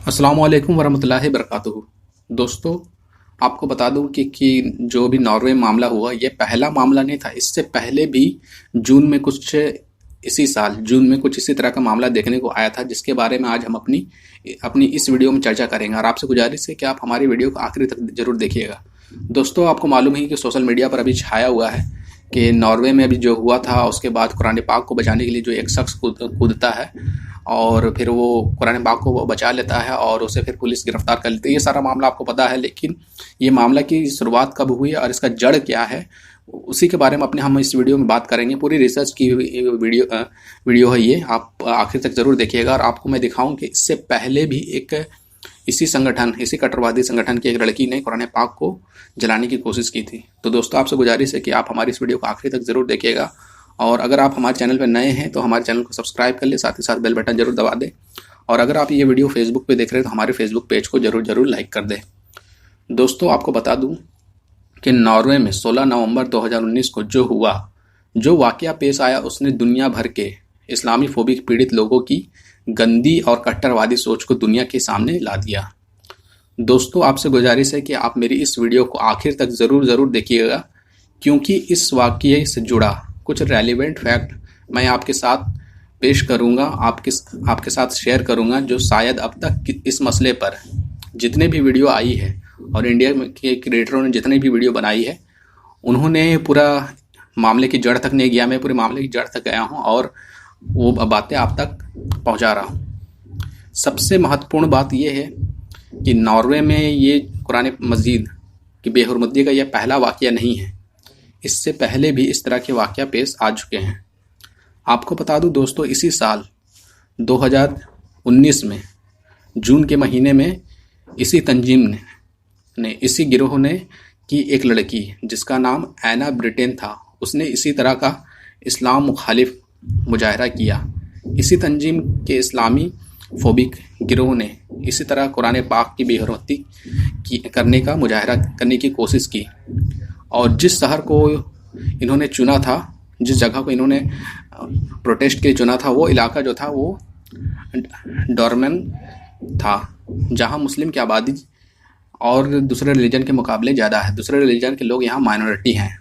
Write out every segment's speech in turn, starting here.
अस्सलाम वालेकुम वरहमतुल्लाहि बरकातुहू। दोस्तों, आपको बता दूं कि जो भी नॉर्वे मामला हुआ ये पहला मामला नहीं था। इससे पहले भी जून में कुछ इसी साल जून में कुछ इसी तरह का मामला देखने को आया था, जिसके बारे में आज हम अपनी अपनी इस वीडियो में चर्चा करेंगे। और आपसे गुजारिश है कि आप हमारी वीडियो को आखिरी तक जरूर देखिएगा। दोस्तों, आपको मालूम है कि सोशल मीडिया पर अभी छाया हुआ है कि नॉर्वे में अभी जो हुआ था, उसके बाद कुरान पाक को बचाने के लिए जो एक शख्स कूदता है और फिर वो कुरान पाक को बचा लेता है और उसे फिर पुलिस गिरफ्तार कर लेती है। ये सारा मामला आपको पता है, लेकिन ये मामला की शुरुआत कब हुई और इसका जड़ क्या है, उसी के बारे में हम इस वीडियो में बात करेंगे। पूरी रिसर्च की हुई वीडियो है ये, आप आखिर तक ज़रूर देखिएगा। और आपको मैं दिखाऊं कि इससे पहले भी इसी कट्टरवादी संगठन की एक लड़की ने कुरान पाक को जलाने की कोशिश की थी। तो दोस्तों, आपसे गुजारिश है कि आप हमारी इस वीडियो को आखिरी तक ज़रूर देखिएगा। और अगर आप हमारे चैनल पर नए हैं तो हमारे चैनल को सब्सक्राइब कर ले, साथ ही साथ बेल बटन जरूर दबा दें। और अगर आप ये वीडियो फेसबुक पे देख रहे हैं तो हमारे फेसबुक पेज को जरूर लाइक कर दें। दोस्तों, आपको बता दूं कि नॉर्वे में 16 नवंबर 2019 को जो वाकया पेश आया, उसने दुनिया भर के इस्लामी फोबिक पीड़ित लोगों की गंदी और कट्टरवादी सोच को दुनिया के सामने ला दिया। दोस्तों, आपसे गुजारिश है कि आप मेरी इस वीडियो को आखिर तक ज़रूर देखिएगा, क्योंकि इस वाकये से जुड़ा कुछ रेलिवेंट फैक्ट मैं आपके साथ पेश करूंगा, आपके साथ शेयर करूंगा, जो शायद अब तक इस मसले पर जितने भी वीडियो आई है और इंडिया के क्रिएटरों ने जितने भी वीडियो बनाई है, उन्होंने पूरा मामले की जड़ तक नहीं गया। मैं पूरे मामले की जड़ तक गया हूं और वो बातें आप तक पहुंचा रहा हूं। सबसे महत्वपूर्ण बात यह है कि नॉर्वे में ये कुरान मस्जिद की बेहुरमती का यह पहला वाकया नहीं है। इससे पहले भी इस तरह के वाकया पेश आ चुके हैं। आपको बता दूं दोस्तों, इसी साल 2019 में जून के महीने में इसी तंजीम ने इसी गिरोह ने की एक लड़की जिसका नाम एना ब्रिटेन था, उसने इसी तरह का इस्लाम मुखालिफ मुजाहरा किया। इसी तंजीम के इस्लामी फोबिक गिरोह ने इसी तरह कुरान पाक की बेहुरमती करने का मुजाहरा करने की कोशिश की। और जिस शहर को इन्होंने चुना था, जिस जगह को इन्होंने प्रोटेस्ट के लिए चुना था, वो इलाका जो था वो डॉर्मन था, जहां मुस्लिम की आबादी और दूसरे रिलीजन के मुकाबले ज़्यादा है। दूसरे रिलीजन के लोग यहाँ माइनॉरिटी हैं।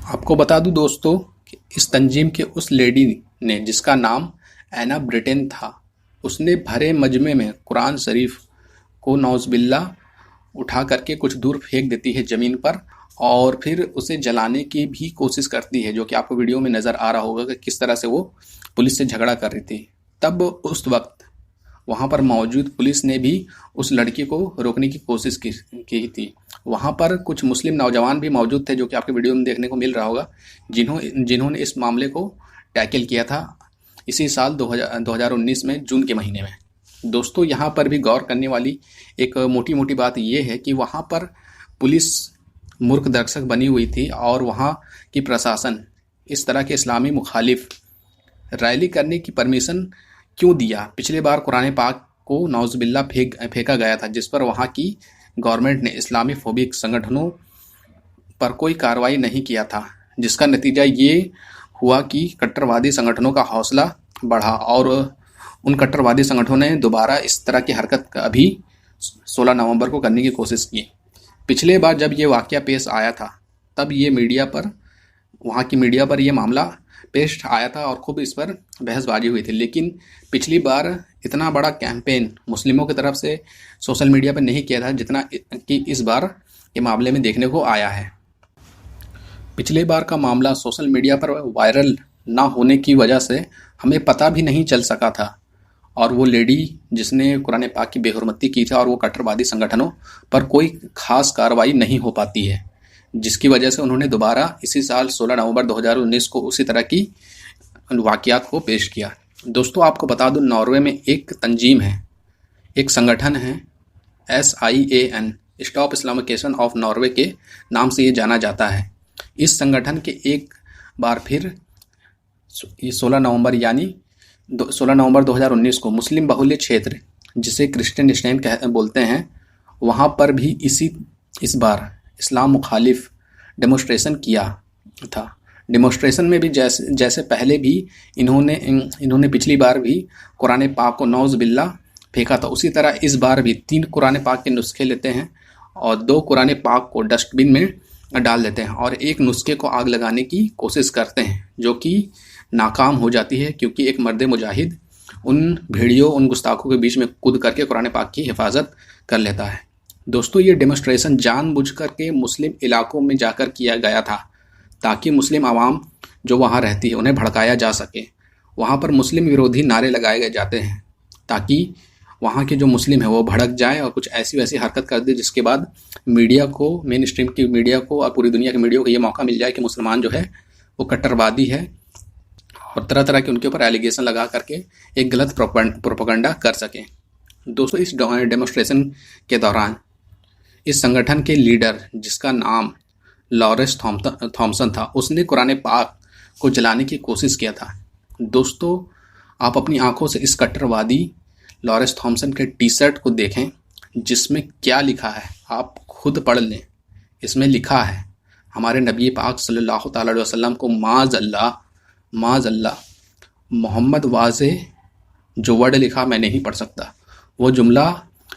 आपको बता दूं दोस्तों कि इस तंजीम के उस लेडी ने, जिसका नाम एना ब्रिटेन था, उसने भरे मजमे में कुरान शरीफ को नौज़बिल्ला उठा करके कुछ दूर फेंक देती है ज़मीन पर और फिर उसे जलाने की भी कोशिश करती है, जो कि आपको वीडियो में नज़र आ रहा होगा कि किस तरह से वो पुलिस से झगड़ा कर रही थी। तब उस वक्त वहाँ पर मौजूद पुलिस ने भी उस लड़की को रोकने की कोशिश की थी। वहाँ पर कुछ मुस्लिम नौजवान भी मौजूद थे, जो कि आपके वीडियो में देखने को मिल रहा होगा, जिन्होंने इस मामले को टैकल किया था इसी साल 2019 में जून के महीने में। दोस्तों, यहाँ पर भी गौर करने वाली एक मोटी बात यह है कि वहाँ पर पुलिस मूर्ख दर्शक बनी हुई थी और वहाँ की प्रशासन इस तरह के इस्लामी मुखालिफ रैली करने की परमिशन क्यों दिया। पिछले बार कुरान पाक को नौज़बिल्ला फेंका गया था, जिस पर वहाँ की गवर्नमेंट ने इस्लामी फोबिक संगठनों पर कोई कार्रवाई नहीं किया था, जिसका नतीजा ये हुआ कि कट्टरवादी संगठनों का हौसला बढ़ा और उन कट्टरवादी संगठनों ने दोबारा इस तरह की हरकत अभी 16 नवंबर को करने की कोशिश की। पिछले बार जब ये वाकया पेश आया था, तब ये वहाँ की मीडिया पर यह मामला पेश आया था और खूब इस पर बहसबाजी हुई थी। लेकिन पिछली बार इतना बड़ा कैंपेन मुस्लिमों की तरफ से सोशल मीडिया पर नहीं किया था, जितना कि इस बार ये मामले में देखने को आया है। पिछले बार का मामला सोशल मीडिया पर वायरल ना होने की वजह से हमें पता भी नहीं चल सका था, और वो लेडी जिसने कुरान पाक की बेहुरमती की थी और वो कट्टरवादी संगठनों पर कोई खास कार्रवाई नहीं हो पाती है, जिसकी वजह से उन्होंने दोबारा इसी साल 16 नवंबर 2019 को उसी तरह की वाकयात को पेश किया। दोस्तों, आपको बता दूं, नॉर्वे में एक तंजीम है, एक संगठन है, SIAN, स्टॉप इस्लामिकेशन ऑफ नॉर्वे के नाम से ये जाना जाता है। इस संगठन के एक बार फिर 16 नवंबर 2019 को मुस्लिम बहुल्य क्षेत्र, जिसे क्रिश्चियन स्टैंड बोलते हैं, वहाँ पर भी इस बार इस्लाम मुखालिफ डेमोस्ट्रेशन किया था। डेमोस्ट्रेशन में भी जैसे पहले भी इन्होंने पिछली बार भी कुरान पाक को नौज़बिल्ला फेंका था, उसी तरह इस बार भी 3 कुरान पाक के नुस्खे लेते हैं और 2 कुरान पाक को डस्टबिन में डाल देते हैं और एक नुस्खे को आग लगाने की कोशिश करते हैं, जो कि नाकाम हो जाती है, क्योंकि एक मर्द मुजाहिद उन भेड़ियों, उन गुस्ताखों के बीच में कूद करके कुरान पाक की हिफाजत कर लेता है। दोस्तों, ये डेमोस्ट्रेशन जानबूझकर के मुस्लिम इलाकों में जाकर किया गया था, ताकि मुस्लिम आवाम जो वहाँ रहती है उन्हें भड़काया जा सके। वहाँ पर मुस्लिम विरोधी नारे लगाए गए जाते हैं, ताकि वहाँ के जो मुस्लिम है वो भड़क जाए और कुछ ऐसी वैसी हरकत कर दे, जिसके बाद मीडिया को, मेन स्ट्रीम की मीडिया को और पूरी दुनिया की मीडिया को ये मौका मिल जाए कि मुसलमान जो है वो कट्टरवादी है और तरह तरह के उनके ऊपर एलिगेशन लगा करके एक गलत प्रोपेगेंडा कर सकें। दोस्तों, इस डेमोस्ट्रेशन के दौरान इस संगठन के लीडर, जिसका नाम लॉरेंस थॉमसन था, उसने कुरान पाक को जलाने की कोशिश किया था। दोस्तों, आप अपनी आंखों से इस कट्टरवादी लॉरेंस थॉमसन के टी शर्ट को देखें, जिसमें क्या लिखा है आप खुद पढ़ लें। इसमें लिखा है हमारे नबी पाक सल्लल्लाहु ताला अलैहि वसल्लम को माज़अल्लाह मोहम्मद वाज़े, जो वर्ड लिखा मैं नहीं पढ़ सकता, वो जुमला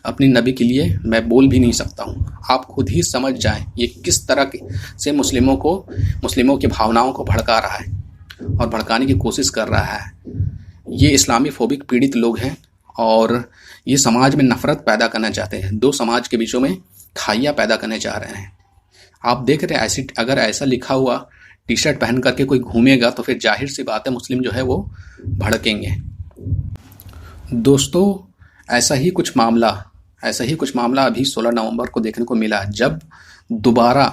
अपनी नबी के लिए मैं बोल भी नहीं सकता हूँ। आप खुद ही समझ जाएं ये किस तरह से मुस्लिमों की भावनाओं को भड़का रहा है और भड़काने की कोशिश कर रहा है। ये इस्लामी फोबिक पीड़ित लोग हैं और ये समाज में नफरत पैदा करना चाहते हैं, 2 समाज के बीचों में खाइयाँ पैदा करने चाह रहे हैं। आप देख रहे हैं, अगर ऐसा लिखा हुआ टी शर्ट पहन करके कोई घूमेगा तो फिर जाहिर सी बात है मुस्लिम जो है वो भड़केंगे। दोस्तों, ऐसा ही कुछ मामला अभी 16 नवंबर को देखने को मिला, जब दोबारा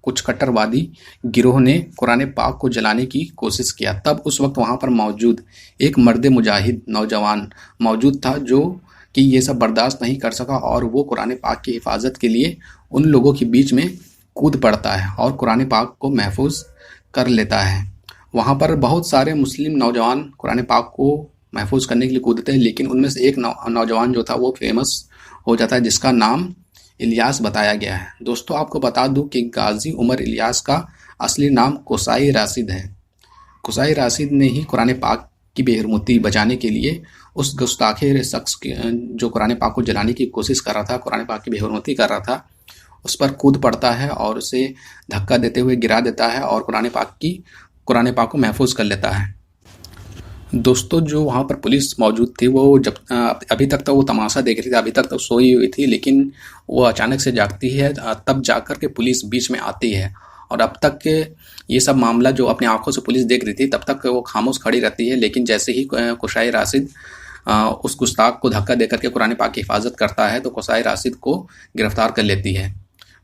कुछ कट्टरवादी गिरोह ने कुरान पाक को जलाने की कोशिश किया। तब उस वक्त वहाँ पर मौजूद एक मर्द मुजाहिद नौजवान मौजूद था, जो कि ये सब बर्दाश्त नहीं कर सका और वो कुरान पाक की हिफाजत के लिए उन लोगों के बीच में कूद पड़ता है और कुरान पाक को महफूज कर लेता है। वहाँ पर बहुत सारे मुस्लिम नौजवान कुरान पाक को महफूज करने के लिए कूदते हैं, लेकिन उनमें से एक नौजवान जो था वो फेमस हो जाता है, जिसका नाम इलियास बताया गया है। दोस्तों, आपको बता दूं कि गाजी उमर इलियास का असली नाम कुसाई राशिद है। कुसाई राशिद ने ही कुरान पाक की बेहरमती बचाने के लिए उस गुस्ताखे शख्स जो कुरान पाक को जलाने की कोशिश कर रहा था, कुरान पाक की बेहरमती कर रहा था, उस पर कूद पड़ता है और उसे धक्का देते हुए गिरा देता है और कुरान पाक को महफूज कर लेता है। दोस्तों, जो वहाँ पर पुलिस मौजूद थी वो अभी तक तो वो तमाशा देख रही थी, अभी तक तो सोई हुई थी, लेकिन वो अचानक से जागती है, तब जाकर के पुलिस बीच में आती है। और अब तक ये सब मामला जो अपनी आंखों से पुलिस देख रही थी, तब तक वो खामोश खड़ी रहती है, लेकिन जैसे ही कुसाई राशिद उस गुस्ताख को धक्का देकर के कुरान पाक की हिफाजत करता है तो कुसाई राशिद को गिरफ्तार कर लेती है।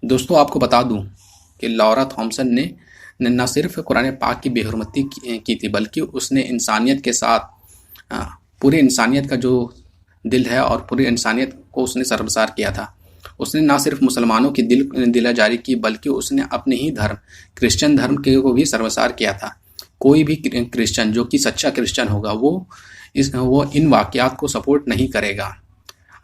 दोस्तों, आपको बता दूं कि लॉरा थॉमसन ने न सिर्फ कुरान पाक की बेहरमती की थी, बल्कि उसने इंसानियत के साथ पूरी इंसानियत का जो दिल है और पूरी इंसानियत को उसने शर्मसार किया था। उसने ना सिर्फ मुसलमानों की दिलाजारी की, बल्कि उसने अपने ही धर्म क्रिश्चियन धर्म के को भी शर्मसार किया था। कोई भी क्रिश्चियन जो कि सच्चा क्रिश्चियन होगा वो इन वाक़यात को सपोर्ट नहीं करेगा।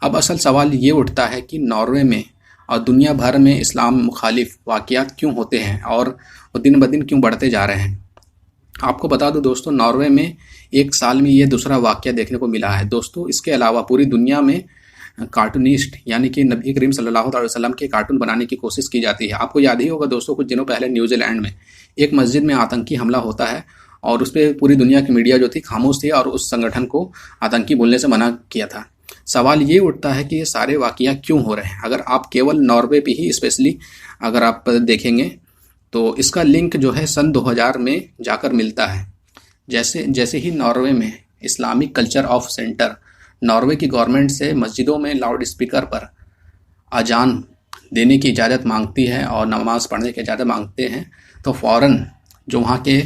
अब असल सवाल ये उठता है कि नॉर्वे में और दुनिया भर में इस्लाम मुखालिफ वाक़यात क्यों होते हैं और वो दिन ब दिन क्यों बढ़ते जा रहे हैं। आपको बता दो दोस्तों, नॉर्वे में एक साल में ये दूसरा वाक़या देखने को मिला है। दोस्तों, इसके अलावा पूरी दुनिया में कार्टूनिस्ट यानी कि नबी करीम सल्लल्लाहु अलैहि वसल्लम के कार्टून बनाने की कोशिश की जाती है। आपको याद ही होगा दोस्तों, कुछ दिनों पहले न्यूजीलैंड में एक मस्जिद में आतंकी हमला होता है और उस पर पूरी दुनिया की मीडिया जो थी खामोश थी और उस संगठन को आतंकी बोलने से मना किया था। सवाल ये उठता है कि ये सारे वाक़या क्यों हो रहे हैं। अगर आप केवल नॉर्वे पे ही स्पेशली अगर आप देखेंगे तो इसका लिंक जो है सन 2000 में जाकर मिलता है। जैसे ही नॉर्वे में Islamic culture of centre Norway की गवर्नमेंट से मस्जिदों में लाउड स्पीकर पर अजान देने की इजाज़त मांगती है और नमाज़ पढ़ने की इजाज़त मांगते हैं, तो फ़ौरन जो वहाँ के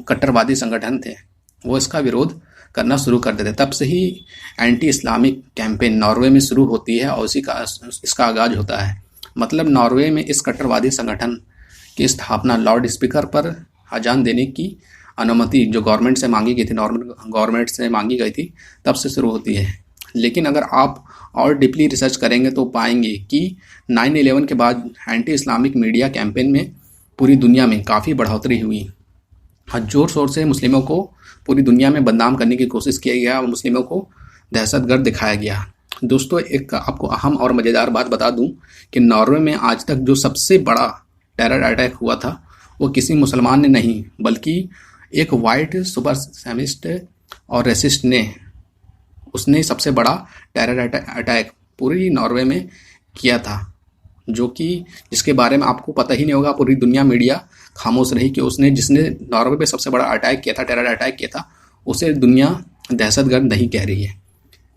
कट्टरवादी संगठन थे वो इसका विरोध करना शुरू कर देते। तब से ही एंटी इस्लामिक कैंपेन नॉर्वे में शुरू होती है और इसका आगाज़ होता है। मतलब नॉर्वे में इस कट्टरवादी संगठन की स्थापना लाउड स्पीकर पर अजान देने की अनुमति जो गवर्नमेंट से मांगी गई थी, नॉर्मल गवर्नमेंट से मांगी गई थी, तब से शुरू होती है। लेकिन अगर आप और डीपली रिसर्च करेंगे तो पाएंगे कि 9/11 के बाद एंटी इस्लामिक मीडिया कैंपेन में पूरी दुनिया में काफ़ी बढ़ोतरी हुई। ज़ोर शोर से मुस्लिमों को पूरी दुनिया में बदनाम करने की कोशिश किया गया और मुस्लिमों को दहशतगर्द दिखाया गया। दोस्तों, एक आपको अहम और मज़ेदार बात बता दूं कि नॉर्वे में आज तक जो सबसे बड़ा टेरर अटैक हुआ था वो किसी मुसलमान ने नहीं, बल्कि एक वाइट सुपरसेमिस्ट और रेसिस्ट ने उसने सबसे बड़ा टेरर अटैक पूरी नॉर्वे में किया था, जो कि जिसके बारे में आपको पता ही नहीं होगा। पूरी दुनिया मीडिया खामोश रही कि जिसने नॉर्वे पे सबसे बड़ा अटैक किया था, टेरर अटैक किया था, उसे दुनिया दहशतगर्द नहीं कह रही है।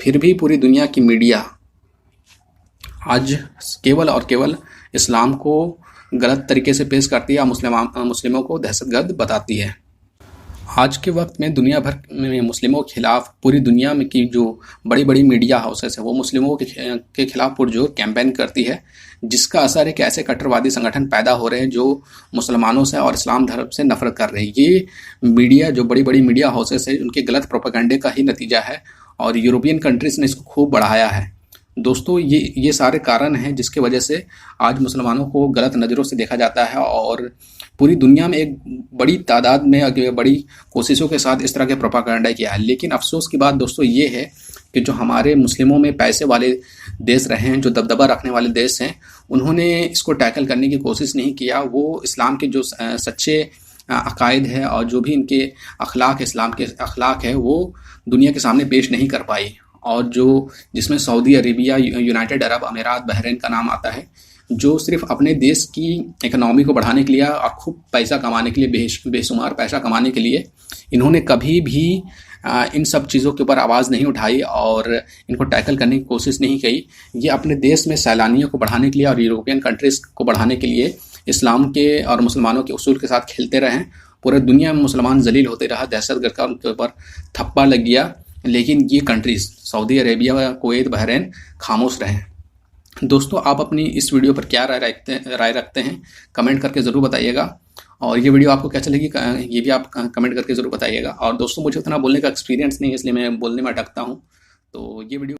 फिर भी पूरी दुनिया की मीडिया आज केवल और केवल इस्लाम को गलत तरीके से पेश करती है और मुस्लिमों को दहशतगर्द बताती है। आज के वक्त में दुनिया भर में मुस्लिमों के खिलाफ पूरी दुनिया में की जो बड़ी बड़ी मीडिया हाउसेस है वो मुस्लिमों के खिलाफ पुरजोर कैंपेन करती है, जिसका असर है कि ऐसे कट्टरवादी संगठन पैदा हो रहे हैं जो मुसलमानों से और इस्लाम धर्म से नफरत कर रहे हैं। ये मीडिया जो बड़ी बड़ी मीडिया हाउसेस है उनके गलत प्रोपेगेंडे का ही नतीजा है और यूरोपियन कंट्रीज़ ने इसको खूब बढ़ाया है। दोस्तों, ये सारे कारण हैं जिसके वजह से आज मुसलमानों को गलत नज़रों से देखा जाता है और पूरी दुनिया में एक बड़ी तादाद में बड़ी कोशिशों के साथ इस तरह के प्रोपेगेंडा किया है। लेकिन अफसोस की बात दोस्तों ये है कि जो हमारे मुस्लिमों में पैसे वाले देश रहे हैं, जो दबदबा रखने वाले देश हैं, उन्होंने इसको टैकल करने की कोशिश नहीं किया। वो इस्लाम के जो सच्चे अकायद है और जो भी इनके अखलाक है, इस्लाम के अखलाक है, वो दुनिया के सामने पेश नहीं कर पाई। और जिसमें सऊदी अरेबिया, यूनाइटेड अरब अमीरात, बहरीन का नाम आता है, जो सिर्फ अपने देश की इकोनॉमी को बढ़ाने के लिए और खूब पैसा कमाने के लिए, बेशुमार पैसा कमाने के लिए इन्होंने कभी भी इन सब चीज़ों के ऊपर आवाज़ नहीं उठाई और इनको टैकल करने की कोशिश नहीं की। ये अपने देश में सैलानियों को बढ़ाने के लिए और यूरोपियन कंट्रीज़ को बढ़ाने के लिए इस्लाम के और मुसलमानों के उसूल के साथ खेलते रहे। पूरे दुनिया में मुसलमान जलील होते रहा, दहशतगर्द का उनके ऊपर थप्पा लग गया, लेकिन ये countries Saudi Arabia, Kuwait, Bahrain खामोश रहे। दोस्तों, आप अपनी इस वीडियो पर क्या राय रखते हैं कमेंट करके ज़रूर बताइएगा और ये वीडियो आपको कैसे लगी ये भी आप कमेंट करके ज़रूर बताइएगा। और दोस्तों, मुझे उतना बोलने का एक्सपीरियंस नहीं है, इसलिए मैं बोलने में अटकता हूँ, तो ये वीडियो